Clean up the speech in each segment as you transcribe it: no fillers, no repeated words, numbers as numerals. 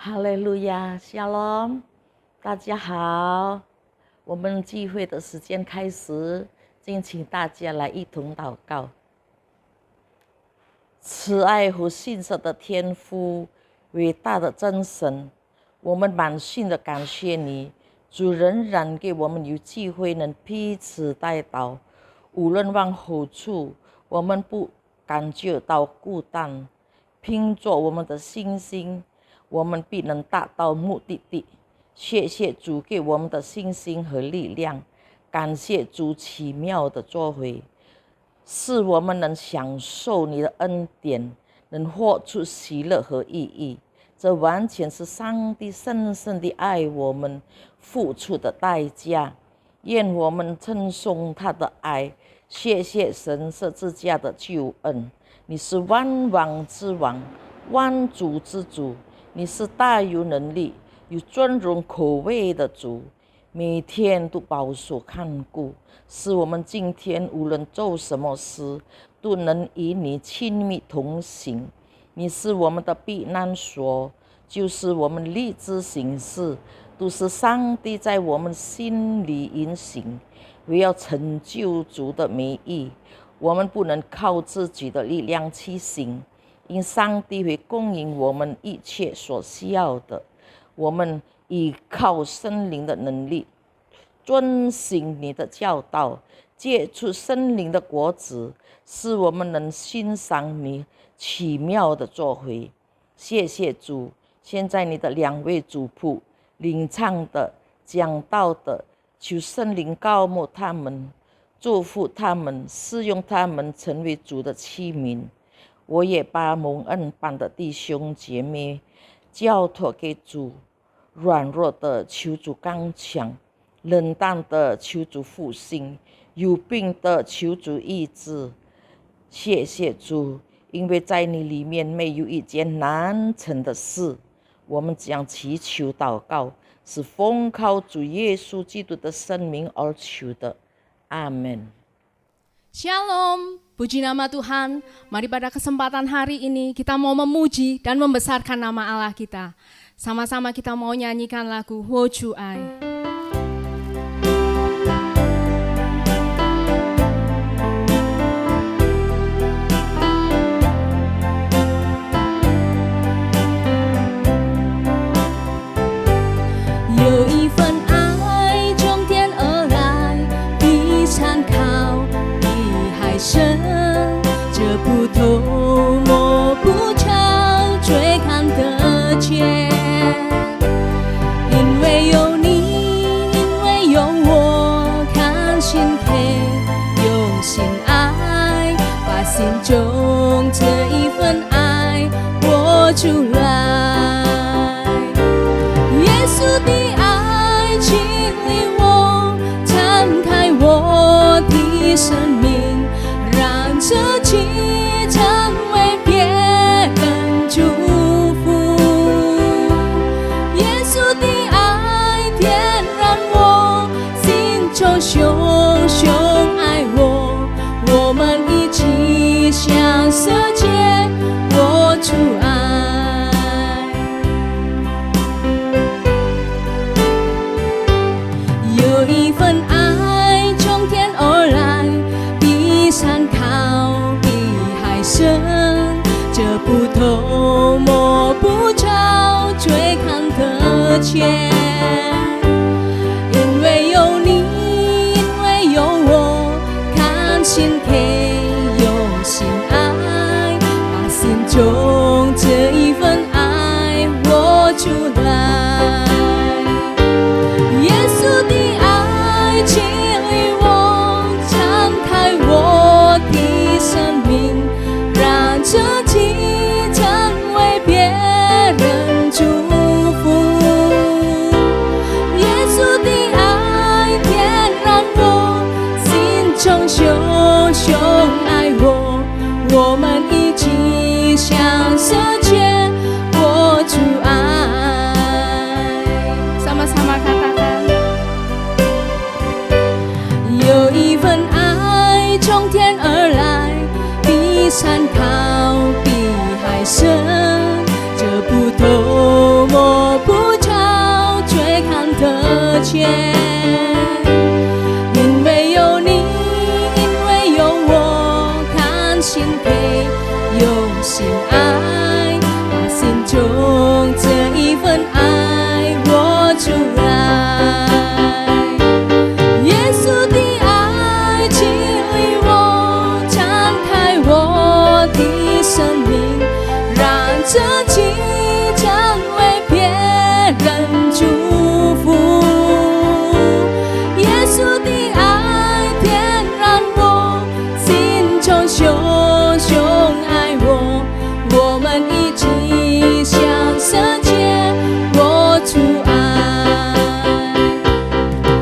哈利路亚，Shalom，大家好。我们聚会的时间开始，敬请大家来一同祷告。慈爱和信实的天父，伟大的真神，我们满心的感谢你，主仍然给我们有机会能彼此代祷，无论往何处，我们不感觉到孤单，凭着我们的信心，我们必能达到目的地。谢谢主给我们的信心和力量，感谢主奇妙的作为，使我们能享受你的恩典，能活出喜乐和意义。这完全是上帝深深地爱我们付出的代价。愿我们称颂他的爱，谢谢神十字架的救恩。你是万王之王，万主之主，你是大有能力、有尊荣可畏的主，每天都保守看顾，使我们今天无论做什么事，都能与你亲密同行。你是我们的避难所，就是我们立志行事，都是上帝在我们心里运行，为要成就主的美意。我们不能靠自己的力量去行，因上帝会供应我们一切所需要的。我们依靠圣灵的能力，遵行你的教导，结出圣灵的果子，使我们能欣赏你奇妙的作为。谢谢主，现在你的两位主仆领唱的、讲道的，求圣灵膏抹他们，祝福他们，使用他们成为主的器皿。我也把蒙恩般的弟兄姐妹交托给主，软弱的求主刚强，冷淡的求主复兴，有病的求主医治。谢谢主，因为在你里面没有一件难成的事。我们将祈求祷告，是奉靠主耶稣基督的圣名而求的。阿们。Shalom, puji nama Tuhan. Mari pada kesempatan hari ini kita mau memuji dan membesarkan nama Allah kita. Sama-sama kita mau nyanyikan lagu Woju Ai. 这不透摸不着追看得见，因为有你，因为有我，看心配，用心爱，把心中这一份爱活出来。耶稣的爱激励我，展开我的生命，让这奇成为别人祝福。耶稣的爱点燃我心中熊熊爱我，我们一起向世界活出爱。有一份爱从天而来，比山高，比海深，这不透摸不着追看得见。因为有你，因为有我，看心配，用心爱，把心中这一份爱活出来。耶稣的爱激励我，展开我的生命，让这奇成为别人祝福。耶稣的爱点燃我心中熊熊爱我，我们一起向世界活出爱。Sama-sama katakan. 有一份爱从天而来，比山高，比海深，这不透摸见，因为有你，因为有我，看心配，用心爱，把心中这一份爱握住来。耶稣的爱激励我，敞开我的生命，让自己成为别人祝福。耶稣的爱点燃我心中熊熊爱我，我们一起向世界握住爱。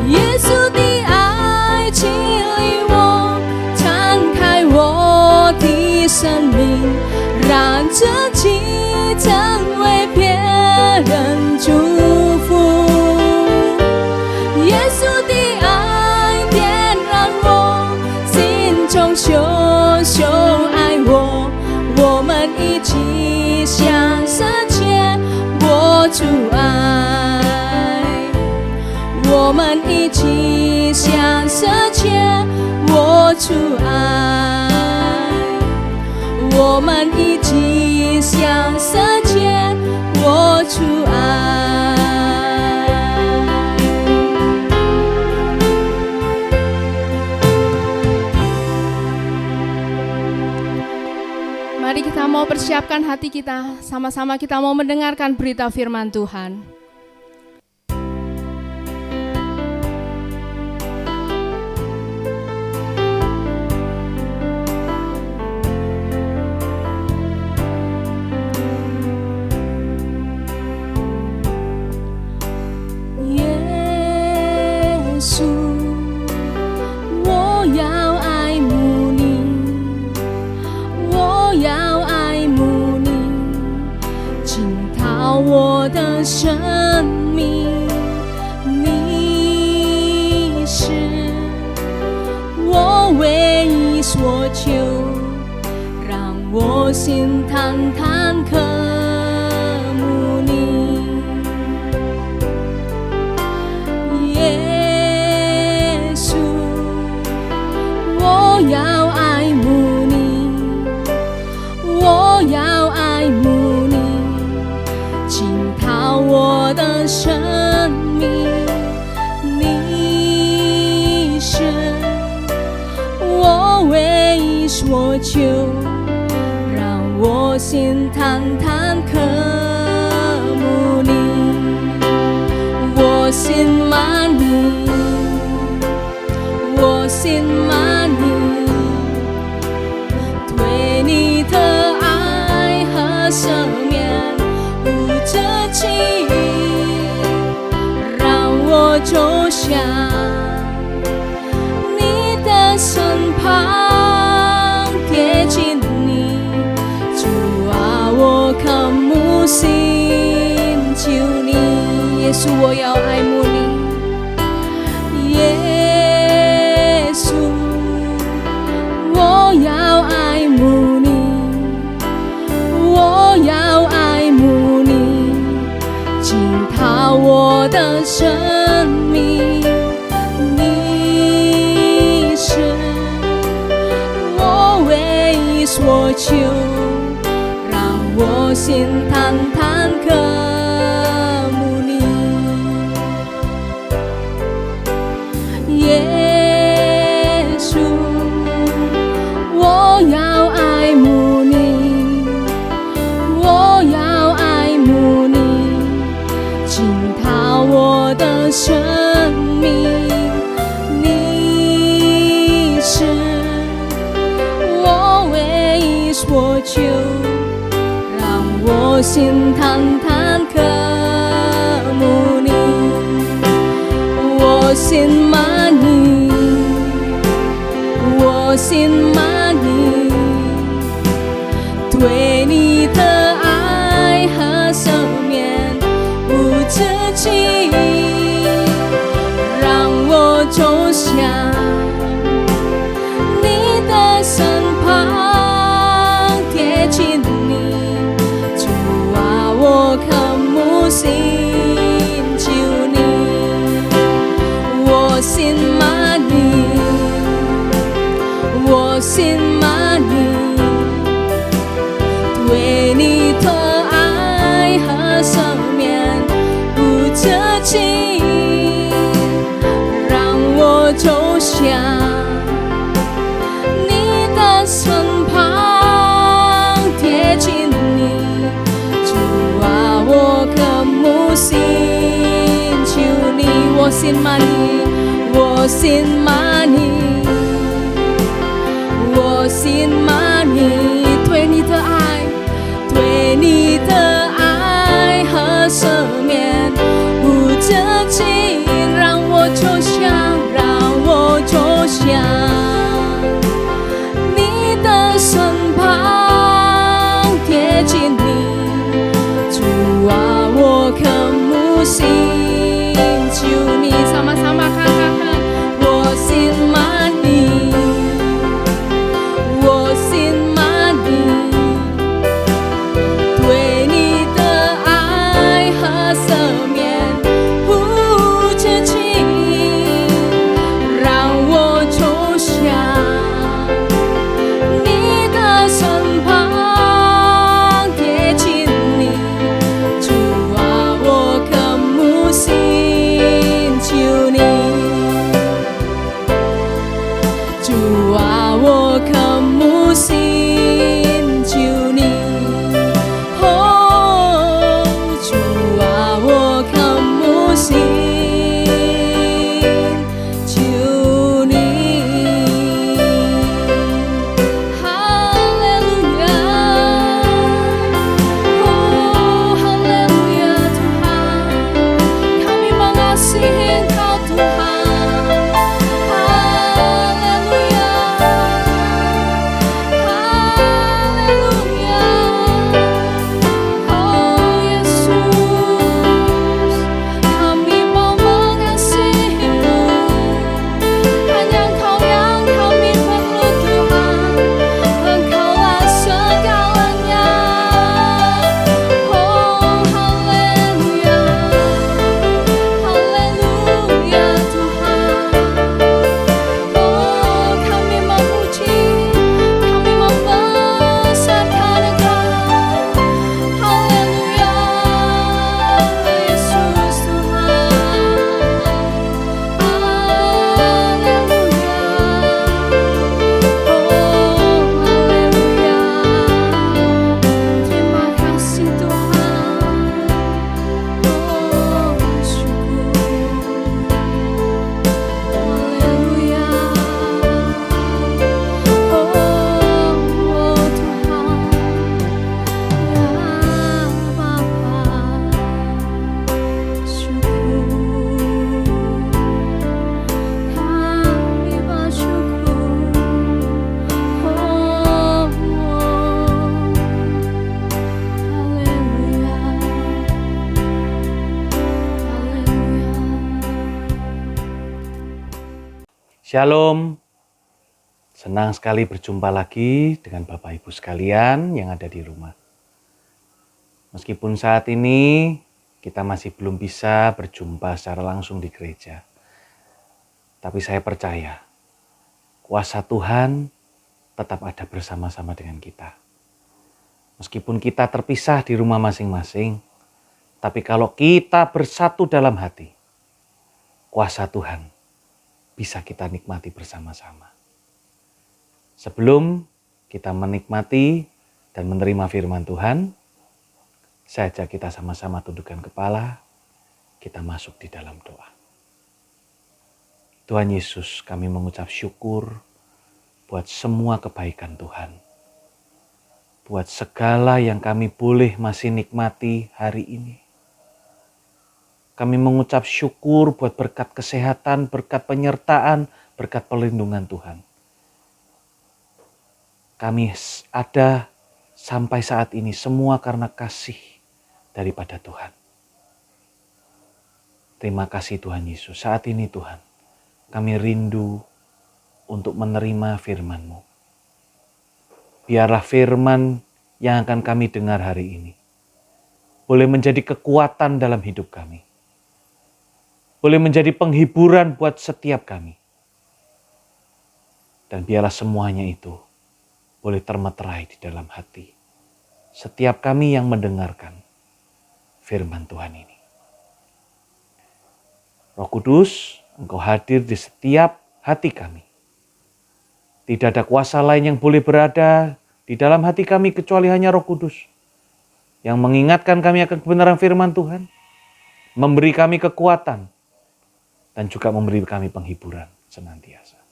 耶稣的爱激励我，敞开我的生命，让自己成为别人祝福。耶稣的爱点燃我心中熊熊爱我，我们一起向世界握住爱，我们一起向世界握住爱，我们一起向世界握住爱。Mari kita mau persiapkan hati kita, sama-sama kita mau mendengarkan berita firman Tuhan.我的生命，你是我唯一所求，让我心坦坦渴慕你。耶稣，我要爱慕你，我要爱慕你，浸透我的生命，你是我唯一所求，让我心坦坦渴慕你，我心满你，我心满你，对你的爱和赦免无止境，让我走向你的身旁，贴近你，主啊，我渴慕心求你，耶稣，我要爱慕你，耶稣，我要爱慕你，我要爱慕你，浸透我的生命，你是我唯一所求，让我心坦坦渴慕你，耶稣，我要爱慕你，我要爱慕你，浸透我的生命，你是我唯一所求，让我心坦坦渴慕你，我心满你，我心满你，对你的爱和赦免无止境，让我走向你的身旁，贴近你，主啊，我渴慕心求你，我心满意，对你的爱和赦免不折尽，让我走向你的身旁，贴近你，主啊，我渴慕心，求你，我心满意，我心满意，我心满意，对你的爱，对你的爱和赦免不折尽，让我走向，让我走向你的身旁，贴近你，主啊，我渴慕心，求你sama-sama katakan，我心满意，我心满意，对你的爱和赦免不折尽，让我走向你的身旁，贴近你，主啊，我渴慕心，求你，主啊，我渴慕心，求你，哦，主啊，我渴慕心，求你，哈利路亚，oh haleluya Tuhan, kami mengasihi Engkau Tuhan, haleluya, haleluya, oh Yesus, kami mau mengasihi-Mu, hanya Engkau yang kami perlu Tuhan, Engkaulah segalanya, oh haleluya, haleluya Tuhan, oh kami memuji, kami membesarkan Engkau, haleluya, Yesus Tuhan, haleluya, oh haleluya, terima kasih Tuhan, oh syukur, haleluya, oh Tuhan, ya Bapa, syukur, kami bersyukur, oh haleluya, haleluya. Shalom, senang sekali berjumpa lagi dengan Bapak Ibu sekalian yang ada di rumah. Meskipun saat ini kita masih belum bisa berjumpa secara langsung di gereja, tapi saya percaya kuasa Tuhan tetap ada bersama-sama dengan kita. Meskipun kita terpisah di rumah masing-masing, tapi kalau kita bersatu dalam hati, kuasa Tuhan bisa kita nikmati bersama-sama. Sebelum kita menikmati dan menerima firman Tuhan, saya ajak kita sama-sama tundukkan kepala, kita masuk di dalam doa. Tuhan Yesus, kami mengucap syukur buat semua kebaikan Tuhan. Buat segala yang kami boleh masih nikmati hari ini. Kami mengucap syukur buat berkat kesehatan, berkat penyertaan, berkat perlindungan Tuhan. Kami ada sampai saat ini semua karena kasih daripada Tuhan. Terima kasih Tuhan Yesus. Saat ini Tuhan, kami rindu untuk menerima firman-Mu. Biarlah firman yang akan kami dengar hari ini boleh menjadi kekuatan dalam hidup kami. Boleh menjadi penghiburan buat setiap kami. Dan biarlah semuanya itu boleh termeterai di dalam hati setiap kami yang mendengarkan firman Tuhan ini. Roh Kudus, Engkau hadir di setiap hati kami. Tidak ada kuasa lain yang boleh berada di dalam hati kami kecuali hanya Roh Kudus yang mengingatkan kami akan kebenaran firman Tuhan, memberi kami kekuatan, dan juga memberi kami penghiburan senantiasa.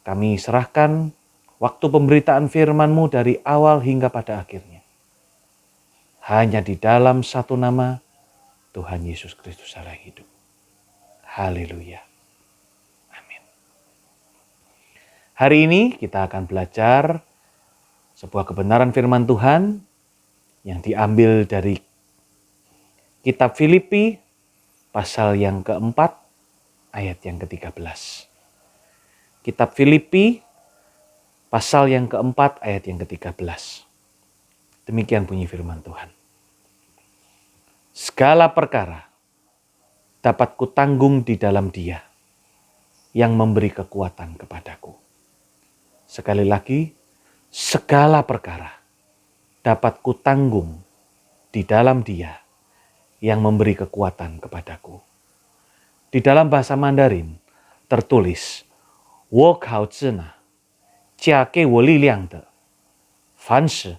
Kami serahkan waktu pemberitaan firman-Mu dari awal hingga pada akhirnya. Hanya di dalam satu nama, Tuhan Yesus Kristus Allah hidup. Haleluya. Amin. Hari ini kita akan belajar sebuah kebenaran firman Tuhan yang diambil dari kitab Filipi pasal yang keempat ayat yang ke-13. Kitab Filipi pasal yang keempat ayat yang ke-13. Demikian bunyi firman Tuhan. Segala perkara dapat kutanggung di dalam Dia yang memberi kekuatan kepadaku. Sekali lagi, segala perkara dapat kutanggung di dalam Dia yang memberi kekuatan kepadaku. Di dalam bahasa Mandarin tertulis, 我靠智呢加给我力量的凡事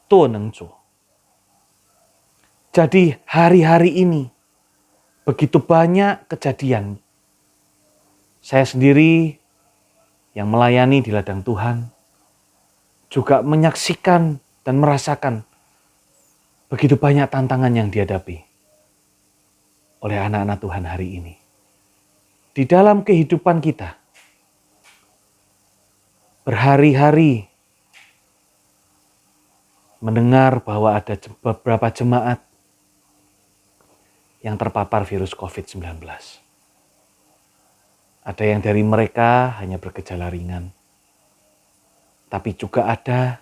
都能做. Jadi hari-hari ini begitu banyak kejadian. Saya sendiri yang melayani di ladang Tuhan juga menyaksikan dan merasakan begitu banyak tantangan yang dihadapi oleh anak-anak Tuhan hari ini. Di dalam kehidupan kita, berhari-hari mendengar bahwa ada beberapa jemaat yang terpapar virus COVID-19. Ada yang dari mereka hanya bergejala ringan, tapi juga ada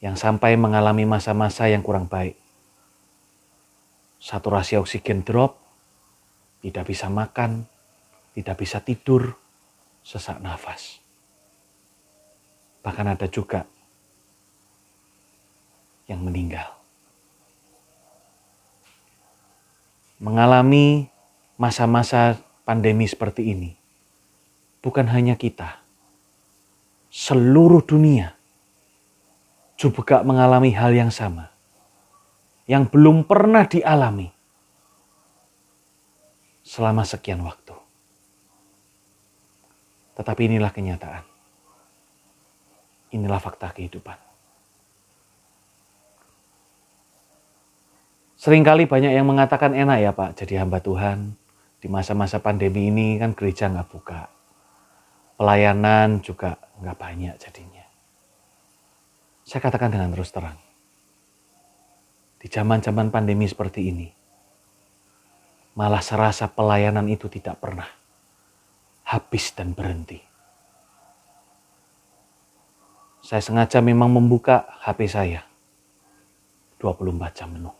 yang sampai mengalami masa-masa yang kurang baik. Saturasi oksigen drop, tidak bisa makan, tidak bisa tidur, sesak nafas. Bahkan ada juga yang meninggal. Mengalami masa-masa pandemi seperti ini, bukan hanya kita, seluruh dunia juga mengalami hal yang sama, yang belum pernah dialami selama sekian waktu. Tetapi inilah kenyataan. Inilah fakta kehidupan. Seringkali banyak yang mengatakan enak ya Pak jadi hamba Tuhan. Di masa-masa pandemi ini kan gereja nggak buka. Pelayanan juga nggak banyak jadinya. Saya katakan dengan terus terang. Di zaman-zaman pandemi seperti ini, malah serasa pelayanan itu tidak pernah habis dan berhenti. Saya sengaja memang membuka HP saya 24 jam penuh.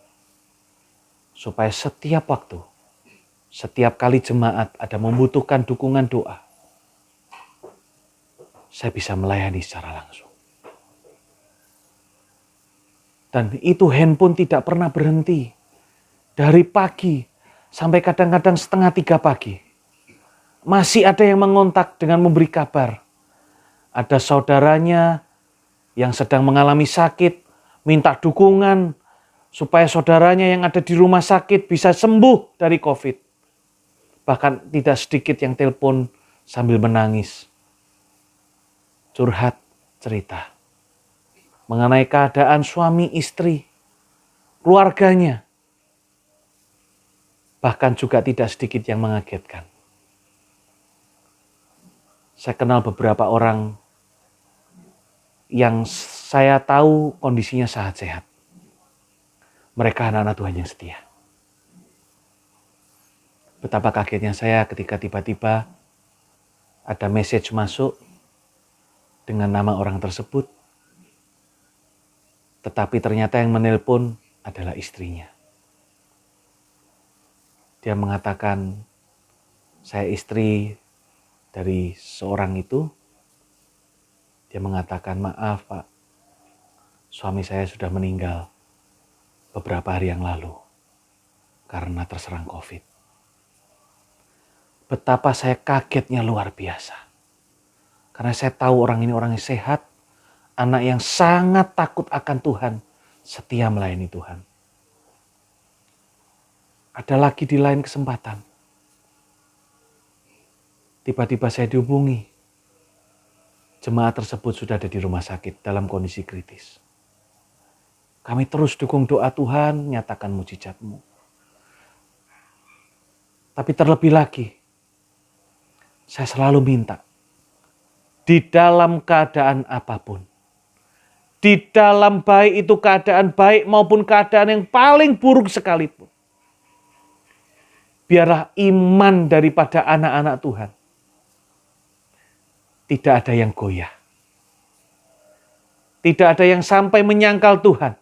Supaya setiap waktu, setiap kali jemaat ada membutuhkan dukungan doa, saya bisa melayani secara langsung. Dan itu handphone tidak pernah berhenti. Dari pagi sampai kadang-kadang 2:30 pagi. Masih ada yang mengontak dengan memberi kabar. Ada saudaranya yang sedang mengalami sakit, minta dukungan supaya saudaranya yang ada di rumah sakit bisa sembuh dari COVID. Bahkan tidak sedikit yang telepon sambil menangis. Curhat cerita mengenai keadaan suami istri, keluarganya. Bahkan juga tidak sedikit yang mengagetkan. Saya kenal beberapa orang yang saya tahu kondisinya sangat sehat. Mereka anak-anak Tuhan yang setia. Betapa kagetnya saya ketika tiba-tiba ada message masuk dengan nama orang tersebut. Tetapi ternyata yang menelpon adalah istrinya. Dia mengatakan, saya istri dari seorang itu. Dia mengatakan, maaf Pak, suami saya sudah meninggal beberapa hari yang lalu karena terserang COVID. Betapa saya kagetnya luar biasa. Karena saya tahu orang ini orang yang sehat, anak yang sangat takut akan Tuhan, setia melayani Tuhan. Ada lagi di lain kesempatan. Tiba-tiba saya dihubungi. Jemaat tersebut sudah ada di rumah sakit dalam kondisi kritis. Kami terus dukung doa Tuhan, nyatakan mujizat-Mu. Tapi terlebih lagi, saya selalu minta, di dalam keadaan apapun, di dalam baik itu keadaan baik maupun keadaan yang paling buruk sekalipun, biarlah iman daripada anak-anak Tuhan tidak ada yang goyah. Tidak ada yang sampai menyangkal Tuhan.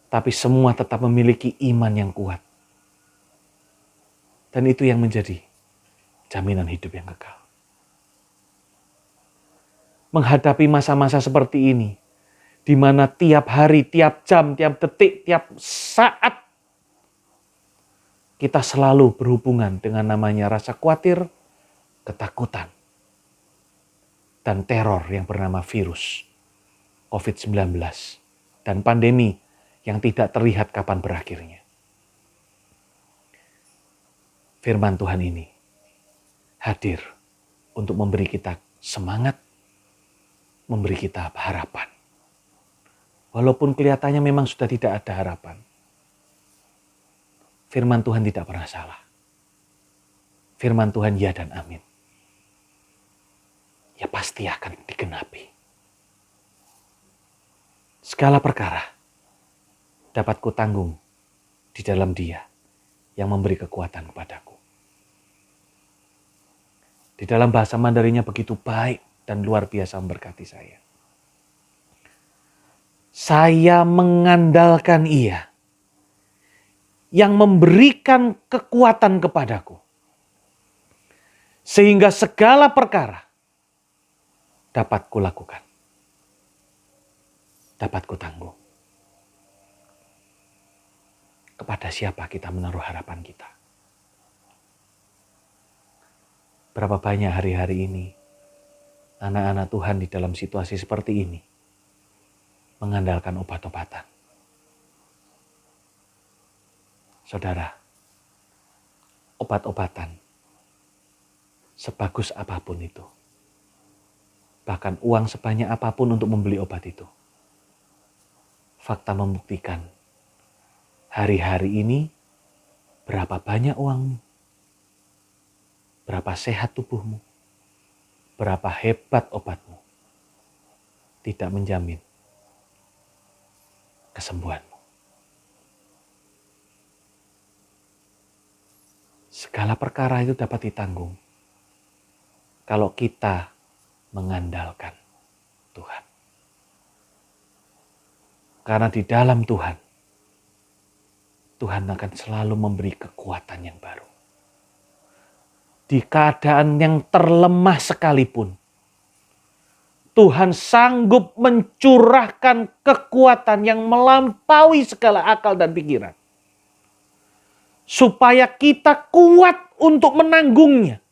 Tapi semua tetap memiliki iman yang kuat. Dan itu yang menjadi jaminan hidup yang kekal. Menghadapi masa-masa seperti ini, di mana tiap hari, tiap jam, tiap detik, tiap saat, kita selalu berhubungan dengan namanya rasa khawatir, ketakutan, dan teror yang bernama virus COVID-19 dan pandemi yang tidak terlihat kapan berakhirnya. Firman Tuhan ini hadir untuk memberi kita semangat, memberi kita harapan. Walaupun kelihatannya memang sudah tidak ada harapan. Firman Tuhan tidak pernah salah. Firman Tuhan ya dan amin. Ya pasti akan digenapi. Segala perkara dapat kutanggung di dalam Dia yang memberi kekuatan kepadaku. Di dalam bahasa Mandarinya begitu baik dan luar biasa memberkati saya. Saya mengandalkan Ia yang memberikan kekuatan kepadaku. Sehingga segala perkara dapat kulakukan. Dapat kutanggung. Kepada siapa kita menaruh harapan kita? Berapa banyak hari-hari ini anak-anak Tuhan di dalam situasi seperti ini mengandalkan obat-obatan. Saudara, obat-obatan sebagus apapun itu, bahkan uang sebanyak apapun untuk membeli obat itu, fakta membuktikan hari-hari ini berapa banyak uangmu, berapa sehat tubuhmu, berapa hebat obatmu, tidak menjamin kesembuhanmu. Segala perkara itu dapat ditanggung kalau kita mengandalkan Tuhan. Karena di dalam Tuhan, Tuhan akan selalu memberi kekuatan yang baru. Di keadaan yang terlemah sekalipun, Tuhan sanggup mencurahkan kekuatan yang melampaui segala akal dan pikiran. Supaya kita kuat untuk menanggungnya.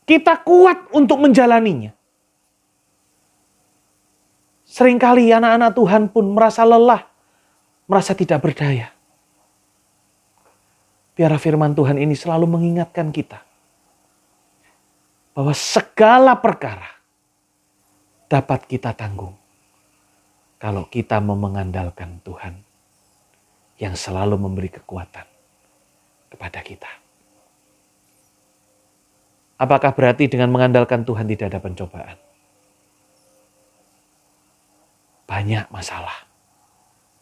Kita kuat untuk menjalaninya. Seringkali anak-anak Tuhan pun merasa lelah, merasa tidak berdaya. Biar firman Tuhan ini selalu mengingatkan kita bahwa segala perkara dapat kita tanggung kalau kita mau mengandalkan Tuhan yang selalu memberi kekuatan kepada kita. Apakah berarti dengan mengandalkan Tuhan tidak ada pencobaan? Banyak masalah,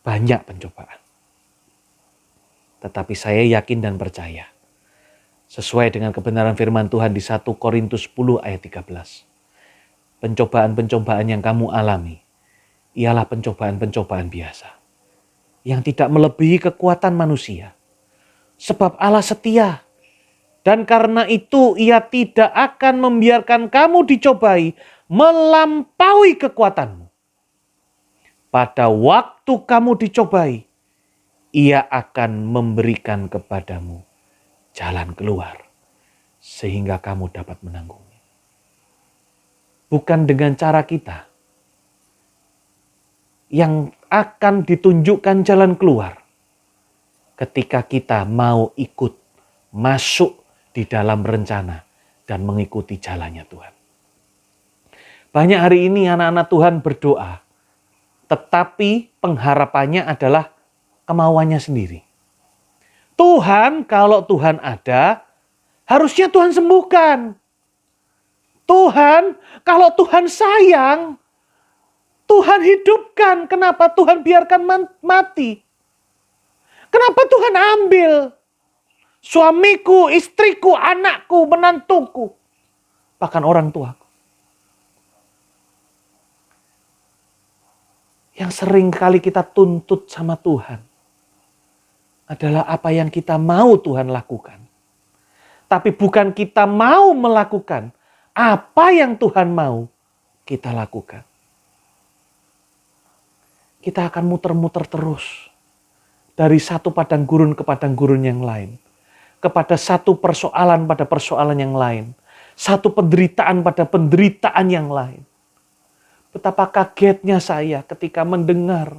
banyak pencobaan. Tetapi saya yakin dan percaya, sesuai dengan kebenaran firman Tuhan di 1 Korintus 10 ayat 13. Pencobaan-pencobaan yang kamu alami ialah pencobaan-pencobaan biasa. Yang tidak melebihi kekuatan manusia. Sebab Allah setia Dan karena itu ia tidak akan membiarkan kamu dicobai melampaui kekuatanmu. Pada waktu kamu dicobai, ia akan memberikan kepadamu jalan keluar sehingga kamu dapat menanggungnya. Bukan dengan cara kita yang akan ditunjukkan jalan keluar ketika kita mau ikut masuk di dalam rencana dan mengikuti jalannya Tuhan. Banyak hari ini anak-anak Tuhan berdoa, tetapi pengharapannya adalah kemauannya sendiri. Tuhan, kalau Tuhan ada, harusnya Tuhan sembuhkan. Tuhan, kalau Tuhan sayang, Tuhan hidupkan. Kenapa Tuhan biarkan mati? Kenapa Tuhan ambil suamiku, istriku, anakku, menantuku, bahkan orang tuaku? Yang sering kali kita tuntut sama Tuhan adalah apa yang kita mau Tuhan lakukan. Tapi bukan kita mau melakukan apa yang Tuhan mau kita lakukan. Kita akan muter-muter terus. Dari satu padang gurun ke padang gurun yang lain. Kepada satu persoalan pada persoalan yang lain. Satu penderitaan pada penderitaan yang lain. Betapa kagetnya saya ketika mendengar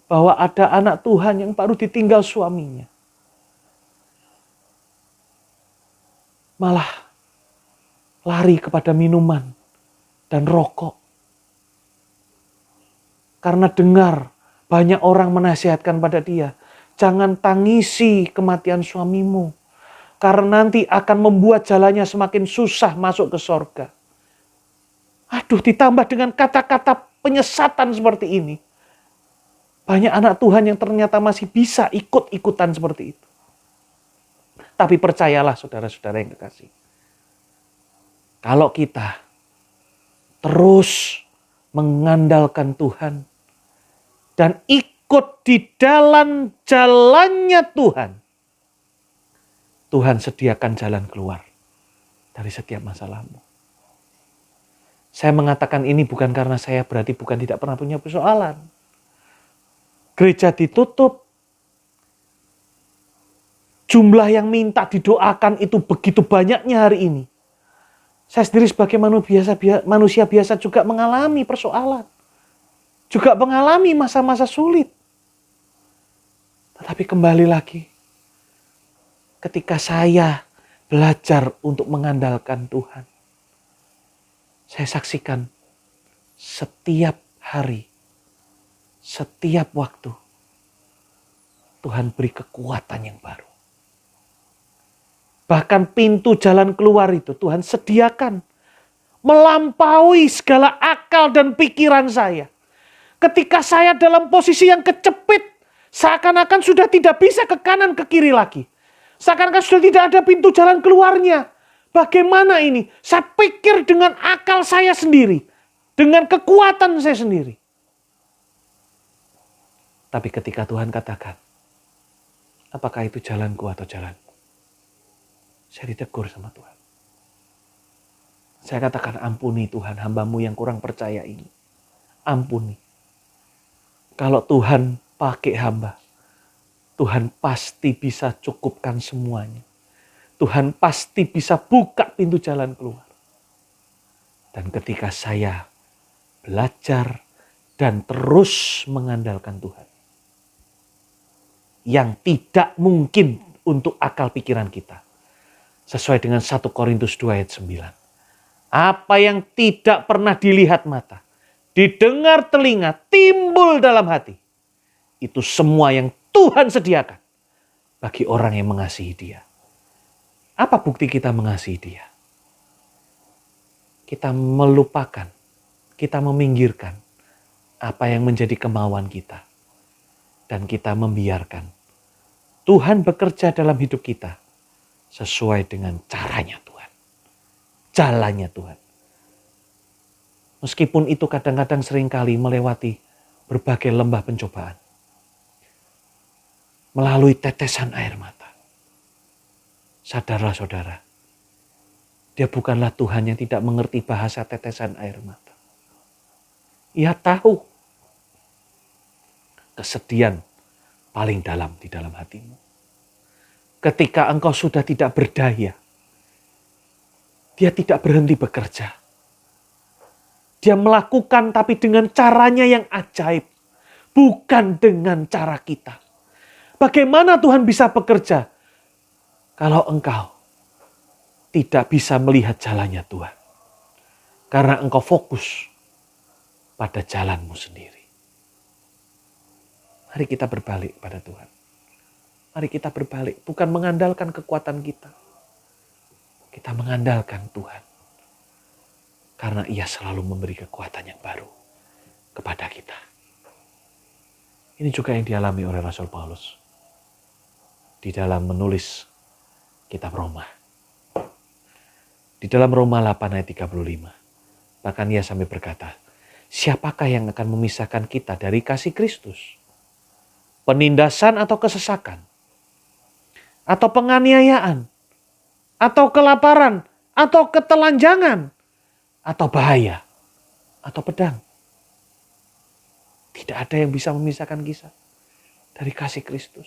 bahwa ada anak Tuhan yang baru ditinggal suaminya. Malah lari kepada minuman dan rokok. Karena dengar banyak orang menasihatkan pada dia, jangan tangisi kematian suamimu. Karena nanti akan membuat jalannya semakin susah masuk ke sorga. Aduh, ditambah dengan kata-kata penyesatan seperti ini. Banyak anak Tuhan yang ternyata masih bisa ikut-ikutan seperti itu. Tapi percayalah saudara-saudara yang kekasih. Kalau kita terus mengandalkan Tuhan dan ikut di dalam jalannya Tuhan, Tuhan sediakan jalan keluar dari setiap masalahmu. Saya mengatakan ini bukan karena saya berarti bukan tidak pernah punya persoalan. Gereja ditutup. Jumlah yang minta didoakan itu begitu banyaknya hari ini. Saya sendiri sebagai manusia biasa juga mengalami persoalan. Juga mengalami masa-masa sulit. Tetapi kembali lagi. Ketika saya belajar untuk mengandalkan Tuhan. Saya saksikan setiap hari, setiap waktu, Tuhan beri kekuatan yang baru. Bahkan pintu jalan keluar itu Tuhan sediakan. Melampaui segala akal dan pikiran saya. Ketika saya dalam posisi yang kecepit, seakan-akan sudah tidak bisa ke kanan ke kiri lagi. Seakan-akan sudah tidak ada pintu jalan keluarnya. Bagaimana ini? Saya pikir dengan akal saya sendiri. Dengan kekuatan saya sendiri. Tapi ketika Tuhan katakan, apakah itu jalanku atau jalanmu? Saya ditegur sama Tuhan. Saya katakan, ampuni Tuhan hamba-Mu yang kurang percaya ini. Ampuni. Kalau Tuhan pakai hamba, Tuhan pasti bisa cukupkan semuanya. Tuhan pasti bisa buka pintu jalan keluar. Dan ketika saya belajar dan terus mengandalkan Tuhan. Yang tidak mungkin untuk akal pikiran kita. Sesuai dengan 1 Korintus 2 ayat 9. Apa yang tidak pernah dilihat mata, didengar telinga, timbul dalam hati. Itu semua yang Tuhan sediakan bagi orang yang mengasihi Dia. Apa bukti kita mengasihi Dia? Kita melupakan, kita meminggirkan apa yang menjadi kemauan kita. Dan kita membiarkan Tuhan bekerja dalam hidup kita sesuai dengan caranya Tuhan. Jalannya Tuhan. Meskipun itu kadang-kadang seringkali melewati berbagai lembah pencobaan. Melalui tetesan air mata. Sadarlah saudara, Dia bukanlah Tuhan yang tidak mengerti bahasa tetesan air mata. Ia tahu kesedihan paling dalam di dalam hatimu. Ketika engkau sudah tidak berdaya, Dia tidak berhenti bekerja. Dia melakukan tapi dengan caranya yang ajaib, bukan dengan cara kita. Bagaimana Tuhan bisa bekerja kalau engkau tidak bisa melihat jalannya Tuhan? Karena engkau fokus pada jalanmu sendiri. Mari kita berbalik pada Tuhan. Mari kita berbalik, bukan mengandalkan kekuatan kita. Kita mengandalkan Tuhan. Karena Ia selalu memberi kekuatan yang baru kepada kita. Ini juga yang dialami oleh Rasul Paulus di dalam menulis kitab Roma. Di dalam Roma 8 ayat 35. Bahkan ia sampai berkata, siapakah yang akan memisahkan kita dari kasih Kristus? Penindasan atau kesesakan? Atau penganiayaan? Atau kelaparan? Atau ketelanjangan? Atau bahaya? Atau pedang? Tidak ada yang bisa memisahkan kita dari kasih Kristus.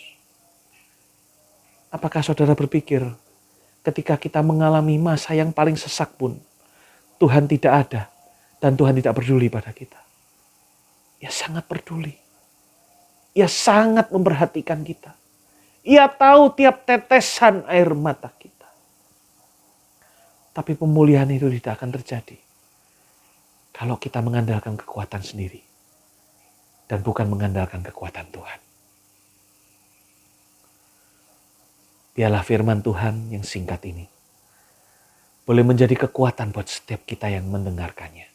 Apakah saudara berpikir ketika kita mengalami masa yang paling sesak pun Tuhan tidak ada dan Tuhan tidak peduli pada kita? Ia sangat peduli. Ia sangat memperhatikan kita. Ia tahu tiap tetesan air mata kita. Tapi pemulihan itu tidak akan terjadi kalau kita mengandalkan kekuatan sendiri dan bukan mengandalkan kekuatan Tuhan. Biarlah firman Tuhan yang singkat ini boleh menjadi kekuatan buat setiap kita yang mendengarkannya.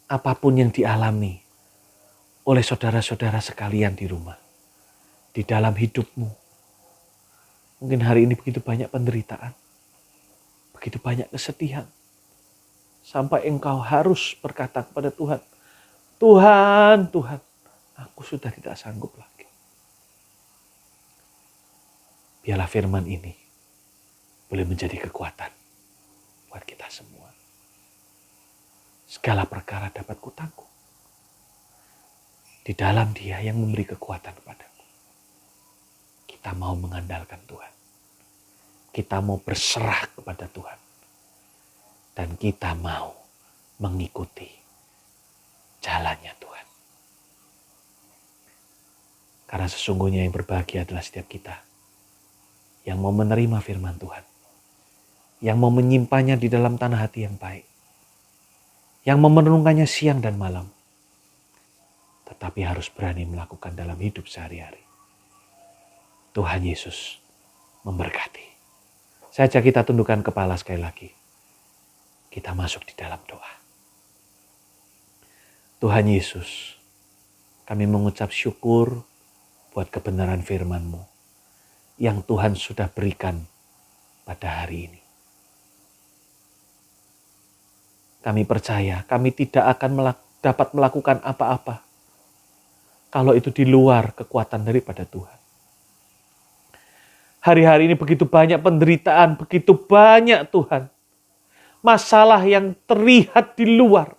Apapun yang dialami oleh saudara-saudara sekalian di rumah, di dalam hidupmu. Mungkin hari ini begitu banyak penderitaan, begitu banyak kesedihan. Sampai engkau harus berkata kepada Tuhan, Tuhan, aku sudah tidak sanggup lagi. Biarlah firman ini boleh menjadi kekuatan buat kita semua. Segala perkara dapat kutanggung di dalam Dia yang memberi kekuatan kepadaku. Kita mau mengandalkan Tuhan. Kita mau berserah kepada Tuhan. Dan kita mau mengikuti jalannya Tuhan. Karena sesungguhnya yang berbahagia adalah setiap kita yang mau menerima firman Tuhan, yang mau menyimpannya di dalam tanah hati yang baik, yang mau merenungkannya siang dan malam, tetapi harus berani melakukan dalam hidup sehari-hari. Tuhan Yesus memberkati. Saya ajak kita tundukkan kepala sekali lagi. Kita masuk di dalam doa. Tuhan Yesus, kami mengucap syukur buat kebenaran firman-Mu yang Tuhan sudah berikan pada hari ini. Kami percaya kami tidak akan dapat melakukan apa-apa kalau itu di luar kekuatan daripada Tuhan. Hari-hari ini begitu banyak penderitaan, begitu banyak Tuhan. Masalah yang terlihat di luar.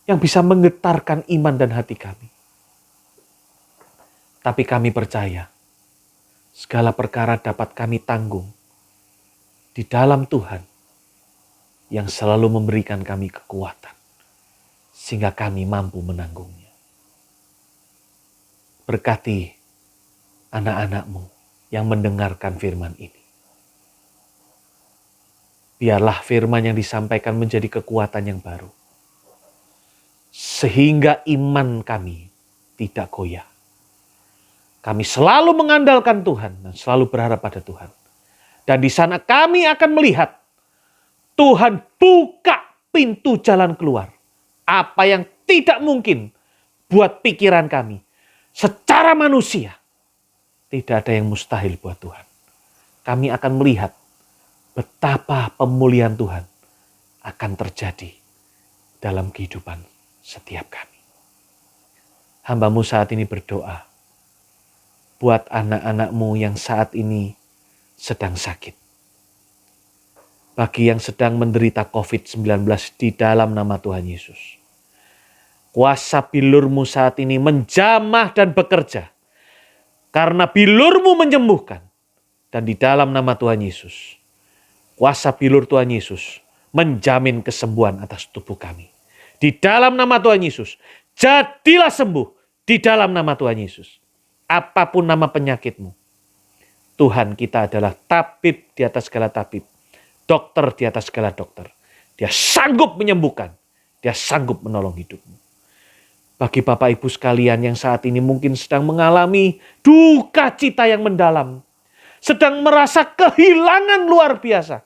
Yang bisa menggetarkan iman dan hati kami. Tapi kami percaya segala perkara dapat kami tanggung di dalam Tuhan yang selalu memberikan kami kekuatan sehingga kami mampu menanggungnya. Berkati anak-anak-Mu yang mendengarkan firman ini. Biarlah firman yang disampaikan menjadi kekuatan yang baru. Sehingga iman kami tidak goyah. Kami selalu mengandalkan Tuhan dan selalu berharap pada Tuhan. Dan di sana kami akan melihat Tuhan buka pintu jalan keluar. Apa yang tidak mungkin buat pikiran kami. Secara manusia tidak ada yang mustahil buat Tuhan. Kami akan melihat betapa pemulihan Tuhan akan terjadi dalam kehidupan setiap kami. Hamba-Mu saat ini berdoa buat anak-anak-Mu yang saat ini sedang sakit. Bagi yang sedang menderita COVID-19 di dalam nama Tuhan Yesus. Kuasa bilur-Mu saat ini menjamah dan bekerja. Karena bilur-Mu menyembuhkan. Dan di dalam nama Tuhan Yesus, kuasa bilur Tuhan Yesus menjamin kesembuhan atas tubuh kami. Di dalam nama Tuhan Yesus, jadilah sembuh di dalam nama Tuhan Yesus. Apapun nama penyakitmu, Tuhan kita adalah tabib di atas segala tabib. Dokter di atas segala dokter. Dia sanggup menyembuhkan. Dia sanggup menolong hidupmu. Bagi Bapak Ibu sekalian yang saat ini mungkin sedang mengalami duka cita yang mendalam. Sedang merasa kehilangan luar biasa.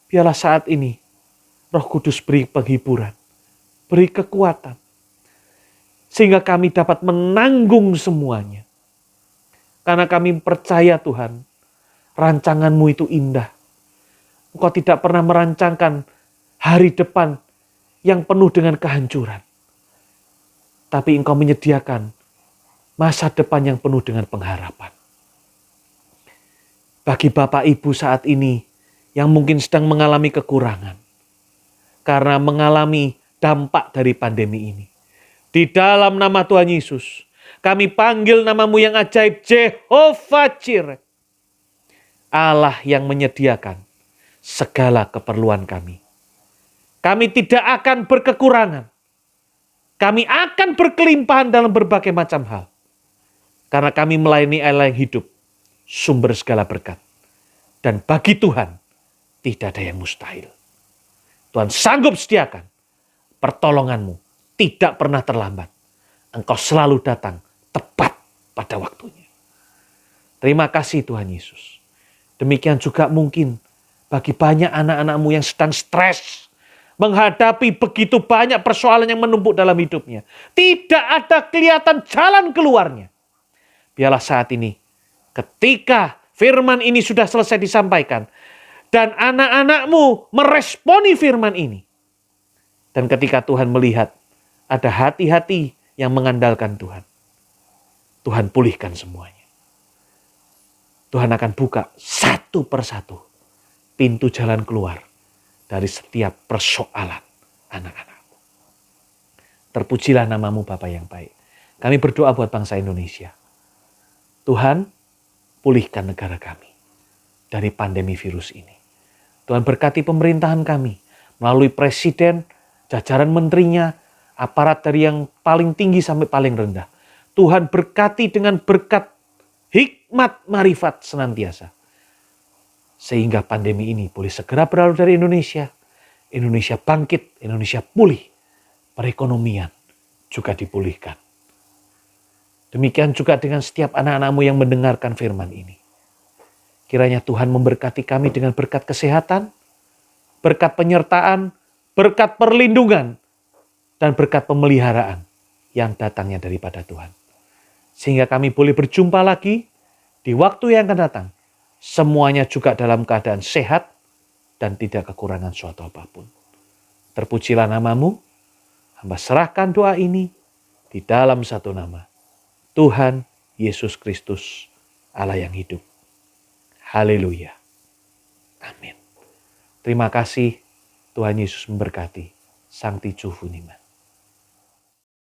Biarlah saat ini Roh Kudus beri penghiburan. Beri kekuatan. Sehingga kami dapat menanggung semuanya. Karena kami percaya Tuhan, rancangan-Mu itu indah. Engkau tidak pernah merancangkan hari depan yang penuh dengan kehancuran. Tapi Engkau menyediakan masa depan yang penuh dengan pengharapan. Bagi Bapak Ibu saat ini yang mungkin sedang mengalami kekurangan. Karena mengalami dampak dari pandemi ini. Di dalam nama Tuhan Yesus, kami panggil nama-Mu yang ajaib, Jehovah Jireh. Allah yang menyediakan segala keperluan kami. Kami tidak akan berkekurangan. Kami akan berkelimpahan dalam berbagai macam hal. Karena kami melayani Allah yang hidup, sumber segala berkat. Dan bagi Tuhan, tidak ada yang mustahil. Tuhan sanggup sediakan pertolongan-Mu tidak pernah terlambat. Engkau selalu datang tepat pada waktunya. Terima kasih Tuhan Yesus. Demikian juga mungkin bagi banyak anak-anak-Mu yang sedang stres. Menghadapi begitu banyak persoalan yang menumpuk dalam hidupnya. Tidak ada kelihatan jalan keluarnya. Biarlah saat ini ketika firman ini sudah selesai disampaikan. Dan anak-anak-Mu meresponi firman ini. Dan ketika Tuhan melihat ada hati-hati yang mengandalkan Tuhan. Tuhan pulihkan semuanya. Tuhan akan buka satu persatu pintu jalan keluar dari setiap persoalan anak-anak-Mu. Terpujilah nama-Mu Bapa yang baik. Kami berdoa buat bangsa Indonesia. Tuhan, pulihkan negara kami dari pandemi virus ini. Tuhan berkati pemerintahan kami melalui presiden, jajaran menterinya, aparat dari yang paling tinggi sampai paling rendah. Tuhan berkati dengan berkat hikmat marifat senantiasa. Sehingga pandemi ini boleh segera berlalu dari Indonesia. Indonesia bangkit, Indonesia pulih. Perekonomian juga dipulihkan. Demikian juga dengan setiap anak-anak-Mu yang mendengarkan firman ini. Kiranya Tuhan memberkati kami dengan berkat kesehatan, berkat penyertaan, berkat perlindungan, dan berkat pemeliharaan yang datangnya daripada Tuhan. Sehingga kami boleh berjumpa lagi di waktu yang akan datang. Semuanya juga dalam keadaan sehat dan tidak kekurangan suatu apapun. Terpujilah nama-Mu, hamba serahkan doa ini di dalam satu nama. Tuhan Yesus Kristus, Allah yang hidup. Haleluya. Amin. Terima kasih. Tuhan Yesus memberkati. Sancti Juvu Niman.